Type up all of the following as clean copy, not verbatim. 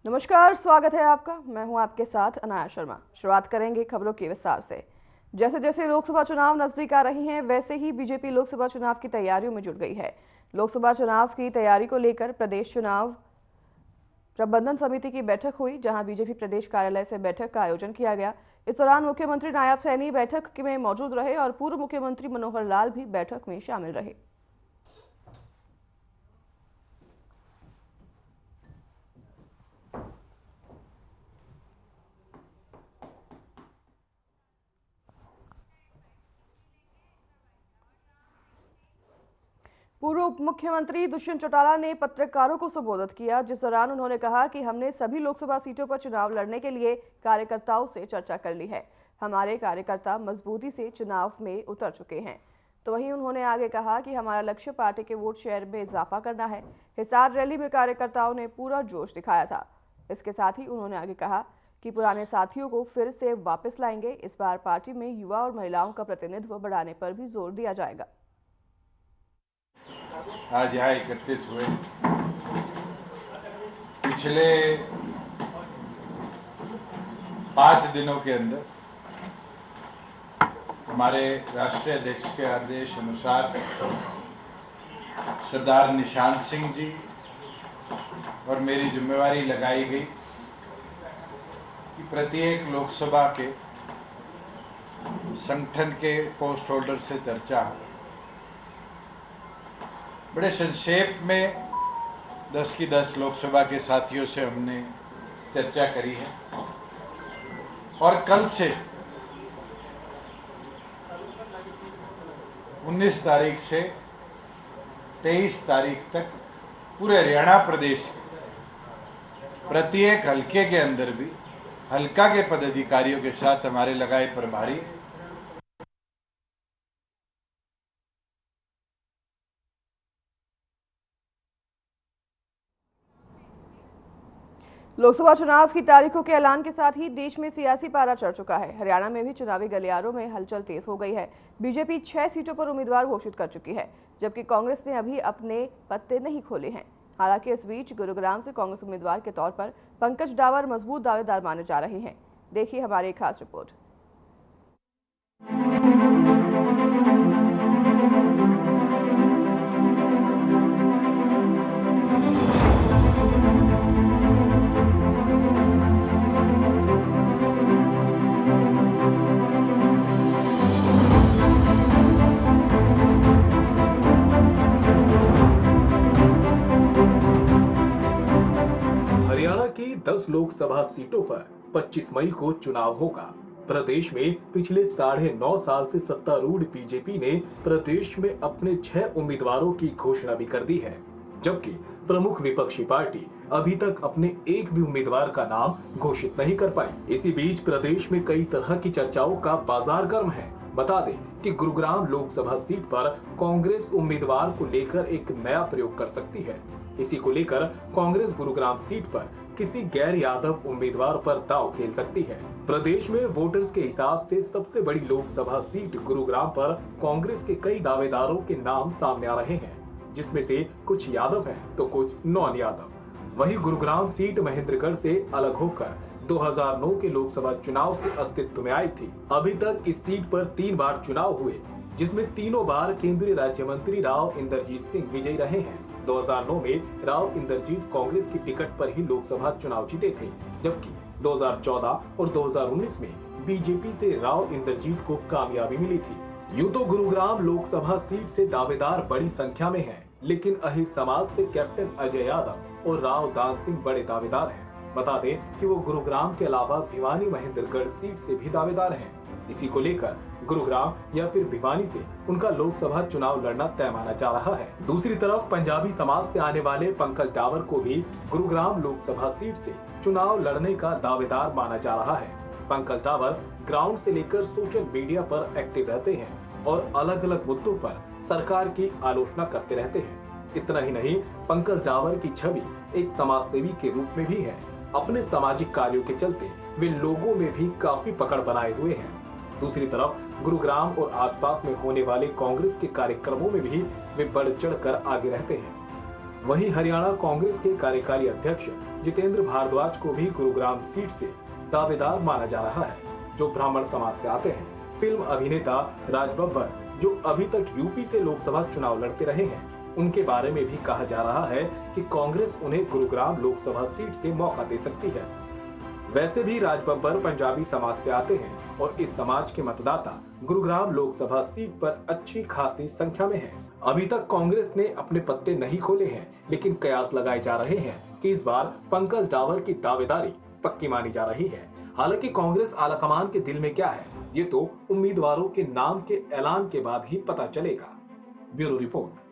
नमस्कार, स्वागत है आपका। मैं हूं आपके साथ अनाया शर्मा। शुरुआत करेंगे खबरों के विस्तार से। जैसे जैसे लोकसभा चुनाव नजदीक आ रही हैं, वैसे ही बीजेपी लोकसभा चुनाव की तैयारियों में जुट गई है। लोकसभा चुनाव की तैयारी को लेकर प्रदेश चुनाव प्रबंधन समिति की बैठक हुई, जहां बीजेपी प्रदेश कार्यालय से बैठक का आयोजन किया गया। इस दौरान मुख्यमंत्री नायब सैनी बैठक में मौजूद रहे और पूर्व मुख्यमंत्री मनोहर लाल भी बैठक में शामिल रहे। पूर्व उप मुख्यमंत्री दुष्यंत चौटाला ने पत्रकारों को संबोधित किया, जिस दौरान उन्होंने कहा कि हमने सभी लोकसभा सीटों पर चुनाव लड़ने के लिए कार्यकर्ताओं से चर्चा कर ली है। हमारे कार्यकर्ता मजबूती से चुनाव में उतर चुके हैं। तो वहीं उन्होंने आगे कहा कि हमारा लक्ष्य पार्टी के वोट शेयर में इजाफा करना है। हिसार रैली में कार्यकर्ताओं ने पूरा जोश दिखाया था। इसके साथ ही उन्होंने आगे कहा कि पुराने साथियों को फिर से वापस लाएंगे। इस बार पार्टी में युवा और महिलाओं का प्रतिनिधित्व बढ़ाने पर भी जोर दिया जाएगा। आज यहाँ एकत्रित हुए। पिछले 5 दिनों के अंदर हमारे राष्ट्रीय अध्यक्ष के आदेश अनुसार सरदार निशांत सिंह जी और मेरी जिम्मेवारी लगाई गई कि प्रत्येक लोकसभा के संगठन के पोस्ट होल्डर से चर्चा हो। बड़े संक्षेप में 10 की 10 लोकसभा के साथियों से हमने चर्चा करी है और कल से 19 तारीख से 23 तारीख तक पूरे हरियाणा प्रदेश के प्रत्येक हलके के अंदर भी हलका के पदाधिकारियों के साथ हमारे लगाए प्रभारी लोकसभा चुनाव की तारीखों के ऐलान के साथ ही देश में सियासी पारा चढ़ चुका है। हरियाणा में भी चुनावी गलियारों में हलचल तेज हो गई है। बीजेपी 6 सीटों पर उम्मीदवार घोषित कर चुकी है, जबकि कांग्रेस ने अभी अपने पत्ते नहीं खोले हैं। हालांकि इस बीच गुरुग्राम से कांग्रेस उम्मीदवार के तौर पर पंकज डावर मजबूत दावेदार माने जा रहे हैं। देखिए हमारी एक खास रिपोर्ट। हरियाणा की 10 लोकसभा सीटों पर 25 मई को चुनाव होगा। प्रदेश में पिछले 9.5 साल से सत्तारूढ़ बीजेपी ने प्रदेश में अपने 6 उम्मीदवारों की घोषणा भी कर दी है, जबकि प्रमुख विपक्षी पार्टी अभी तक अपने एक भी उम्मीदवार का नाम घोषित नहीं कर पाई। इसी बीच प्रदेश में कई तरह की चर्चाओं का बाजार गर्म है। बता दें कि गुरुग्राम लोकसभा सीट पर कांग्रेस उम्मीदवार को लेकर एक नया प्रयोग कर सकती है। इसी को लेकर कांग्रेस गुरुग्राम सीट पर किसी गैर यादव उम्मीदवार पर दांव खेल सकती है। प्रदेश में वोटर्स के हिसाब से सबसे बड़ी लोकसभा सीट गुरुग्राम पर कांग्रेस के कई दावेदारों के नाम सामने आ रहे हैं, जिसमें से कुछ यादव हैं तो कुछ नॉन यादव। वहीं गुरुग्राम सीट महेंद्रगढ़ से अलग होकर 2009 के लोकसभा चुनाव से अस्तित्व में आई थी। अभी तक इस सीट पर 3 बार चुनाव हुए, जिसमें तीनों बार केंद्रीय राज्य मंत्री राव इंद्रजीत सिंह विजयी रहे हैं। 2009 में राव इंद्रजीत कांग्रेस की टिकट पर ही लोकसभा चुनाव जीते थे, जबकि 2014 और 2019 में बीजेपी से राव इंद्रजीत को कामयाबी मिली थी। यूं तो गुरुग्राम लोकसभा सीट से दावेदार बड़ी संख्या में हैं, लेकिन अहिर समाज से कैप्टन अजय यादव और राव दान सिंह बड़े दावेदार हैं। बता दें कि वो गुरुग्राम के अलावा भिवानी महेंद्रगढ़ सीट से भी दावेदार हैं। इसी को लेकर गुरुग्राम या फिर भिवानी से उनका लोकसभा चुनाव लड़ना तय माना जा रहा है। दूसरी तरफ पंजाबी समाज से आने वाले पंकज डावर को भी गुरुग्राम लोकसभा सीट से चुनाव लड़ने का दावेदार माना जा रहा है। पंकज डावर ग्राउंड से लेकर सोशल मीडिया पर एक्टिव रहते हैं और अलग अलग मुद्दों पर सरकार की आलोचना करते रहते हैं। इतना ही नहीं, पंकज डावर की छवि एक समाजसेवी के रूप में भी है। अपने सामाजिक कार्यों के चलते वे लोगों में भी काफी पकड़ बनाए हुए हैं। दूसरी तरफ गुरुग्राम और आसपास में होने वाले कांग्रेस के कार्यक्रमों में भी वे बढ़ चढ़कर आगे रहते हैं। वहीं हरियाणा कांग्रेस के कार्यकारी अध्यक्ष जितेंद्र भारद्वाज को भी गुरुग्राम सीट से दावेदार माना जा रहा है, जो ब्राह्मण समाज से आते हैं। फिल्म अभिनेता राज बब्बर, जो अभी तक यूपी से लोकसभा चुनाव लड़ते रहे हैं, उनके बारे में भी कहा जा रहा है कि कांग्रेस उन्हें गुरुग्राम लोकसभा सीट से मौका दे सकती है। वैसे भी राज बब्बर पंजाबी समाज से आते हैं और इस समाज के मतदाता गुरुग्राम लोकसभा सीट पर अच्छी खासी संख्या में हैं। अभी तक कांग्रेस ने अपने पत्ते नहीं खोले हैं, लेकिन कयास लगाए जा रहे हैं कि इस बार पंकज डावर की दावेदारी पक्की मानी जा रही है। हालांकि कांग्रेस आलाकमान के दिल में क्या है, ये तो उम्मीदवारों के नाम के ऐलान के बाद ही पता चलेगा। Bureau report.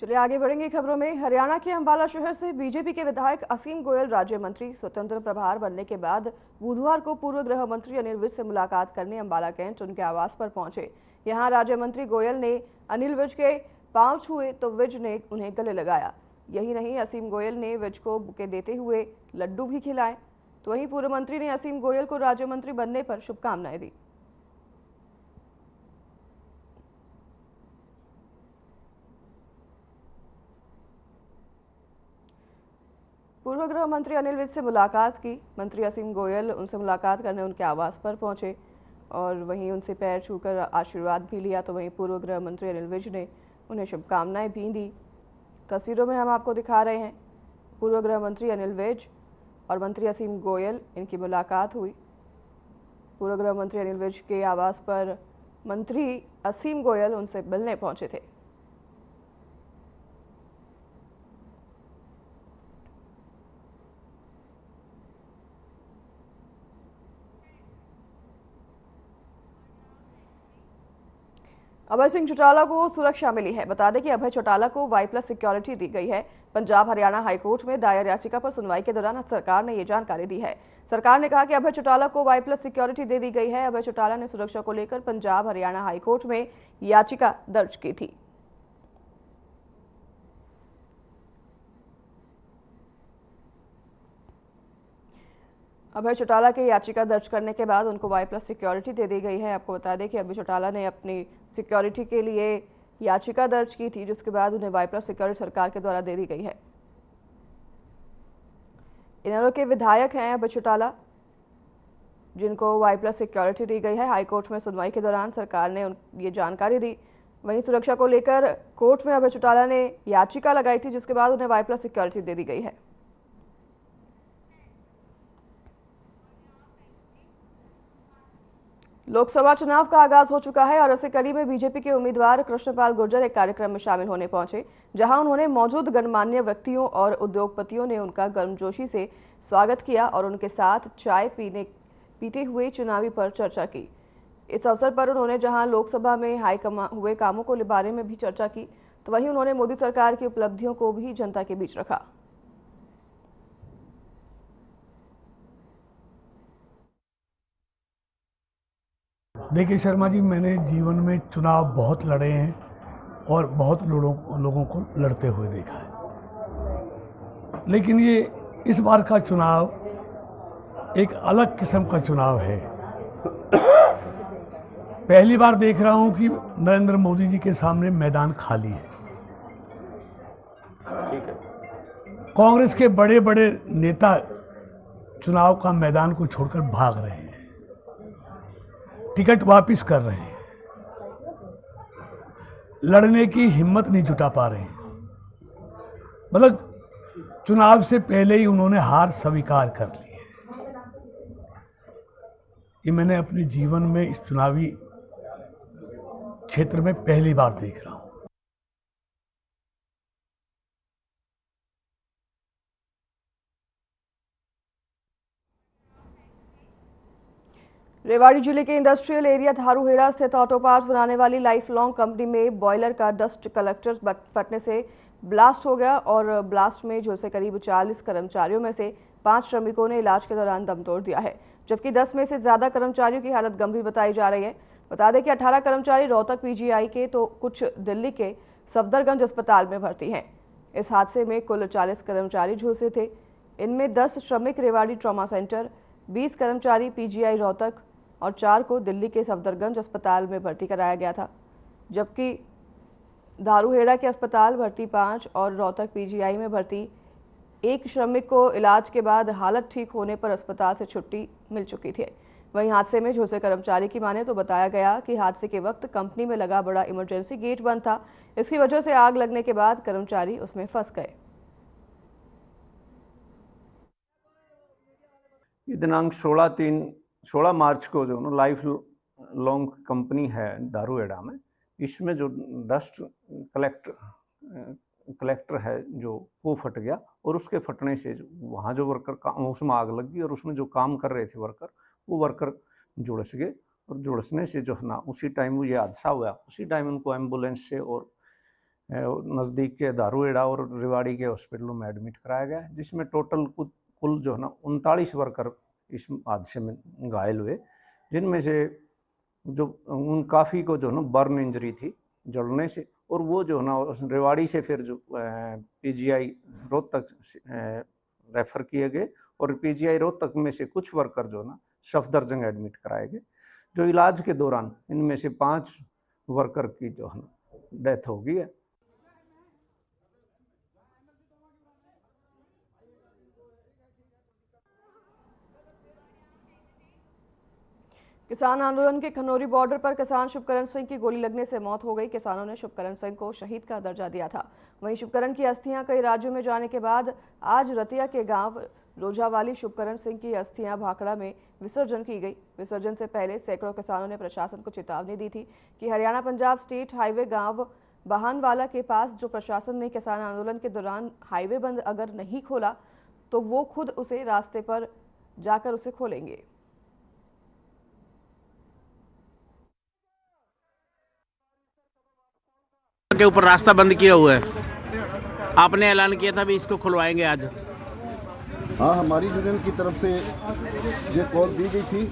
चलिए आगे बढ़ेंगे खबरों में। हरियाणा के अंबाला शहर से बीजेपी के विधायक असीम गोयल राज्य मंत्री स्वतंत्र प्रभार बनने के बाद बुधवार को पूर्व गृह मंत्री अनिल विज से मुलाकात करने अंबाला कैंट उनके आवास पर पहुंचे। यहां राज्य मंत्री गोयल ने अनिल विज के पांव छुए तो विज ने उन्हें गले लगाया। यही नहीं, असीम गोयल ने विज को बुके देते हुए लड्डू भी खिलाए। तो वहीं पूर्व मंत्री ने असीम गोयल को राज्य मंत्री बनने पर शुभकामनाएं दी। पूर्व गृह मंत्री अनिल विज से मुलाकात की। मंत्री असीम गोयल उनसे मुलाकात करने उनके आवास पर पहुंचे और वहीं उनसे पैर छूकर आशीर्वाद भी लिया। तो वहीं पूर्व गृह मंत्री अनिल विज ने उन्हें शुभकामनाएं भी दी। तस्वीरों में हम आपको दिखा रहे हैं पूर्व गृह मंत्री अनिल विज और मंत्री असीम गोयल, इनकी मुलाकात हुई। पूर्व गृह मंत्री अनिल विज के आवास पर मंत्री असीम गोयल उनसे मिलने पहुंचे थे। अभय सिंह चौटाला को सुरक्षा मिली है। बता दें कि अभय चौटाला को Y+ सिक्योरिटी दी गई है। पंजाब हरियाणा हाईकोर्ट में दायर याचिका पर सुनवाई के दौरान सरकार ने ये जानकारी दी है। सरकार ने कहा कि अभय चौटाला को Y+ सिक्योरिटी दे दी गई है। अभय चौटाला ने सुरक्षा को लेकर पंजाब हरियाणा हाईकोर्ट में याचिका दर्ज की थी। अभय चौटाला के याचिका दर्ज करने के बाद उनको Y+ सिक्योरिटी दे दी गई है। आपको बता दें कि अभय चौटाला ने अपनी सिक्योरिटी के लिए याचिका दर्ज की थी, जिसके बाद उन्हें Y+ सिक्योरिटी सरकार के द्वारा दे दी गई है। इनेलो के विधायक हैं अभय चौटाला, जिनको Y+ सिक्योरिटी दी गई है। हाईकोर्ट में सुनवाई के दौरान सरकार ने ये जानकारी दी। वहीं सुरक्षा को लेकर कोर्ट में अभय चौटाला ने याचिका लगाई थी, जिसके बाद उन्हें Y+ सिक्योरिटी दे दी गई है। लोकसभा चुनाव का आगाज हो चुका है और इसी कड़ी में बीजेपी के उम्मीदवार कृष्णपाल गुर्जर एक कार्यक्रम में शामिल होने पहुंचे, जहां उन्होंने मौजूद गणमान्य व्यक्तियों और उद्योगपतियों ने उनका गर्मजोशी से स्वागत किया और उनके साथ चाय पीते हुए चुनावी पर चर्चा की। इस अवसर पर उन्होंने जहां लोकसभा में हुए कामों के बारे में भी चर्चा की, तो वहीं उन्होंने मोदी सरकार की उपलब्धियों को भी जनता के बीच रखा। देखिए शर्मा जी, मैंने जीवन में चुनाव बहुत लड़े हैं और बहुत लोगों को लड़ते हुए देखा है, लेकिन ये इस बार का चुनाव एक अलग किस्म का चुनाव है। पहली बार देख रहा हूं कि नरेंद्र मोदी जी के सामने मैदान खाली है। कांग्रेस के बड़े बड़े नेता चुनाव का मैदान को छोड़कर भाग रहे हैं, टिकट वापस कर रहे हैं, लड़ने की हिम्मत नहीं जुटा पा रहे हैं। मतलब चुनाव से पहले ही उन्होंने हार स्वीकार कर ली है। ये मैंने अपने जीवन में इस चुनावी क्षेत्र में पहली बार देख रहा हूं। रेवाड़ी जिले के इंडस्ट्रियल एरिया धारूहेड़ा स्थित ऑटो पार्ट्स बनाने वाली लाइफ लॉन्ग कंपनी में बॉयलर का डस्ट कलेक्टर फटने से ब्लास्ट हो गया और ब्लास्ट में झुलसे करीब 40 कर्मचारियों में से 5 श्रमिकों ने इलाज के दौरान दम तोड़ दिया है, जबकि 10 में से ज्यादा कर्मचारियों की हालत गंभीर बताई जा रही है। बता दें कि 18 कर्मचारी रोहतक पीजीआई के तो कुछ दिल्ली के सफदरगंज अस्पताल में भर्ती हैं। इस हादसे में कुल 40 कर्मचारी झुलसे थे। इनमें 10 श्रमिक रेवाड़ी ट्रॉमा सेंटर, 20 कर्मचारी पीजीआई रोहतक और 4 को दिल्ली के सफदरगंज अस्पताल में भर्ती कराया गया था, जबकि धारूहेड़ा के अस्पताल भर्ती 5 और रोहतक पीजीआई में भर्ती 1 श्रमिक को इलाज के बाद हालत ठीक होने पर अस्पताल से छुट्टी मिल चुकी थी। वहीं हादसे में झुलसे कर्मचारी की माने तो बताया गया कि हादसे के वक्त कंपनी में लगा बड़ा इमरजेंसी गेट बंद था। इसकी वजह से आग लगने के बाद कर्मचारी उसमें फंस गए। दिनांक 16 मार्च को जो लाइफ लॉन्ग कंपनी है धारूहेड़ा में, इसमें जो डस्ट कलेक्टर है जो वो फट गया और उसके फटने से वहाँ जो वर्कर उसमें आग लग गई और उसमें जो काम कर रहे थे वो वर्कर झुलस गए और झुलसने से जो है ना उसी टाइम ये हादसा हुआ। उसी टाइम उनको एम्बुलेंस से और नज़दीक के धारूहेड़ा और रेवाड़ी के हॉस्पिटलों में एडमिट कराया गया, जिसमें टोटल कुल जो है ना 39 वर्कर इस हादसे में घायल हुए, जिनमें से जो उन काफ़ी को जो है ना बर्न इंजरी थी जलने से, और वो जो है ना रेवाड़ी से फिर जो पीजीआई रोहतक रेफ़र किए गए और पीजीआई रोहतक में से कुछ वर्कर जो है ना सफदरजंग एडमिट कराए गए। जो इलाज के दौरान इनमें से 5 वर्कर की जो है ना डेथ हो गई है। किसान आंदोलन के खनौरी बॉर्डर पर किसान शुभकरण सिंह की गोली लगने से मौत हो गई। किसानों ने शुभकरण सिंह को शहीद का दर्जा दिया था। वहीं शुभकरण की अस्थियां कई राज्यों में जाने के बाद आज रतिया के गांव रोजावाली शुभकरण सिंह की अस्थियां भाखड़ा में विसर्जन की गई। विसर्जन से पहले सैकड़ों किसानों ने प्रशासन को चेतावनी दी थी कि हरियाणा पंजाब स्टेट हाईवे गांव बहानवाला के पास जो प्रशासन ने किसान आंदोलन के दौरान हाईवे बंद अगर नहीं खोला तो वो खुद उसे रास्ते पर जाकर उसे खोलेंगे। के ऊपर रास्ता बंद किया हुआ है, आपने ऐलान किया था भी इसको खुलवाएंगे आज। हाँ, हमारी यूनियन की तरफ से ये कॉल दी गई थी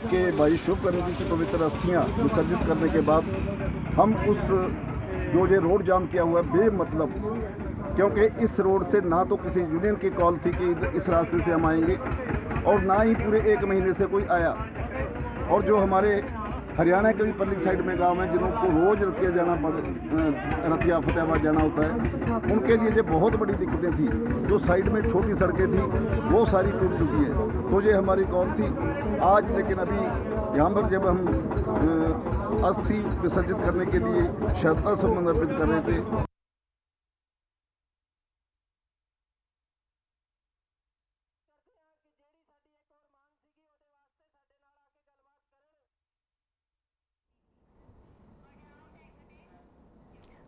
कि भाई शुभकरण जी की पवित्र अस्थियाँ विसर्जित करने के बाद हम उस जो ये रोड जाम किया हुआ है बेमतलब, क्योंकि इस रोड से ना तो किसी यूनियन की कॉल थी कि इस रास्ते से हम आएंगे और ना ही पूरे 1 महीने से कोई आया। और जो हमारे हरियाणा के भी परली साइड में गांव हैं जिनको रोज रतिया फतेहाबाद जाना होता है, उनके लिए ये बहुत बड़ी दिक्कतें थी। जो साइड में छोटी सड़कें थी वो सारी टूट चुकी है। तो ये हमारी कॉल थी आज, लेकिन अभी यहाँ पर जब हम अस्थि विसर्जित करने के लिए श्रद्धा सुमन अर्पित कर रहे थे,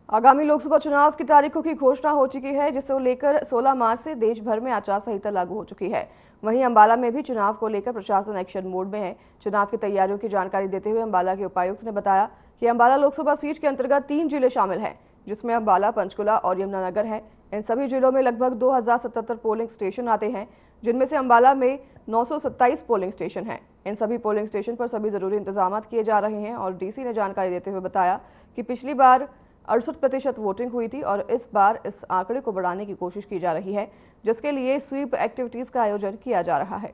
आगामी लोकसभा चुनाव की तारीखों की घोषणा हो चुकी है, जिसे लेकर 16 मार्च से देश भर में आचार संहिता लागू हो चुकी है। वहीं अंबाला में भी चुनाव को लेकर प्रशासन एक्शन मोड में है। चुनाव की तैयारियों की जानकारी देते हुए अंबाला के उपायुक्त ने बताया कि अंबाला लोकसभा सीट के अंतर्गत 3 जिले शामिल हैं, जिसमें अंबाला, पंचकुला और यमुनानगर है। इन सभी जिलों में लगभग 2077 पोलिंग स्टेशन आते हैं, जिनमें से अंबाला में 927 पोलिंग स्टेशन हैं। इन सभी पोलिंग स्टेशन पर सभी जरूरी इंतजाम किए जा रहे हैं और डीसी ने जानकारी देते हुए बताया कि पिछली बार 68% वोटिंग हुई थी और इस बार इस आंकड़े को बढ़ाने की कोशिश की जा रही है, जिसके लिए स्वीप एक्टिविटीज का आयोजन किया जा रहा है।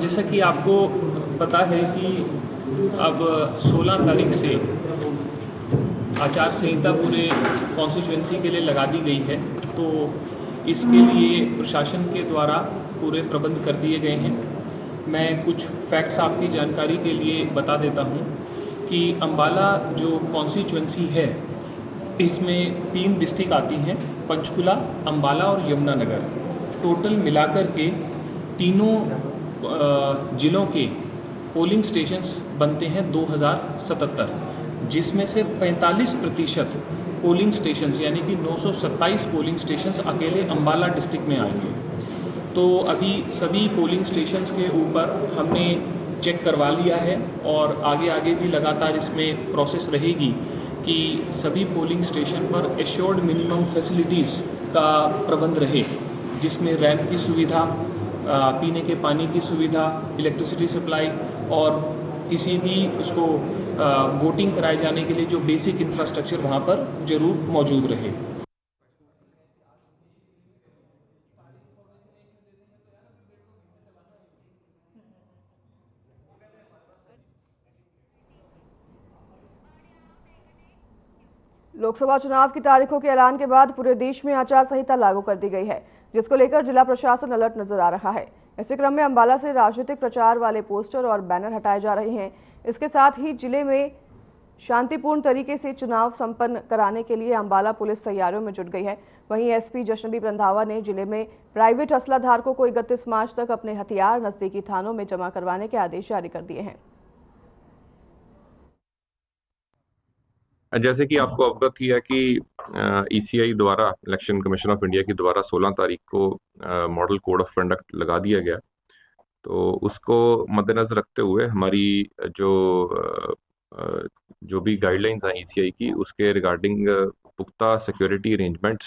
जैसा कि आपको पता है कि अब 16 तारीख से आचार संहिता पूरे कॉन्स्टिट्यूएंसी के लिए लगा दी गई है, तो इसके लिए प्रशासन के द्वारा पूरे प्रबंध कर दिए गए हैं। मैं कुछ फैक्ट्स आपकी जानकारी के लिए बता देता हूं कि अंबाला जो कॉन्स्टिट्यूएंसी है इसमें 3 डिस्ट्रिक्ट आती हैं, पंचकुला, अंबाला और यमुनानगर। टोटल मिलाकर के तीनों जिलों के पोलिंग स्टेशंस बनते हैं 2077, जिसमें से 45% पोलिंग स्टेशंस यानी कि 927 पोलिंग स्टेशंस अकेले अंबाला डिस्ट्रिक्ट में आएंगे। तो अभी सभी पोलिंग स्टेशंस के ऊपर हमने चेक करवा लिया है और आगे भी लगातार इसमें प्रोसेस रहेगी कि सभी पोलिंग स्टेशन पर एश्योर्ड मिनिमम फैसिलिटीज़ का प्रबंध रहे, जिसमें रैंप की सुविधा, पीने के पानी की सुविधा, इलेक्ट्रिसिटी सप्लाई और किसी भी उसको वोटिंग कराए जाने के लिए जो बेसिक इंफ्रास्ट्रक्चर वहाँ पर जरूर मौजूद रहे। लोकसभा चुनाव की तारीखों के ऐलान के बाद पूरे देश में आचार संहिता लागू कर दी गई है, जिसको लेकर जिला प्रशासन अलर्ट नजर आ रहा है। इसी क्रम में अंबाला से राजनीतिक प्रचार वाले पोस्टर और बैनर हटाए जा रहे हैं। इसके साथ ही जिले में शांतिपूर्ण तरीके से चुनाव संपन्न कराने के लिए अंबाला पुलिस तैयारियों में जुट गई है। वहीं एसपी जशनदीप रंधावा ने जिले में प्राइवेट असला धारकों को 31 मार्च तक अपने हथियार नजदीकी थानों में जमा करवाने के आदेश जारी कर दिए हैं। जैसे कि आपको अवगत ही है कि ईसीआई द्वारा, इलेक्शन कमीशन ऑफ इंडिया के द्वारा 16 तारीख को मॉडल कोड ऑफ कंडक्ट लगा दिया गया। तो उसको मद्देनजर रखते हुए हमारी जो भी गाइडलाइंस हैं ईसीआई की, उसके रिगार्डिंग पुख्ता security arrangements,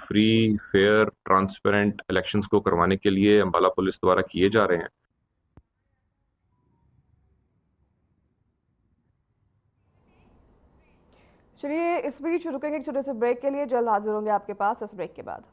free fair transparent elections को करवाने के लिए अंबाला पुलिस द्वारा किए जा रहे हैं। चलिए इस बीच रुकेंगे एक छोटे से ब्रेक के लिए, जल्द हाजिर होंगे आपके पास इस ब्रेक के बाद।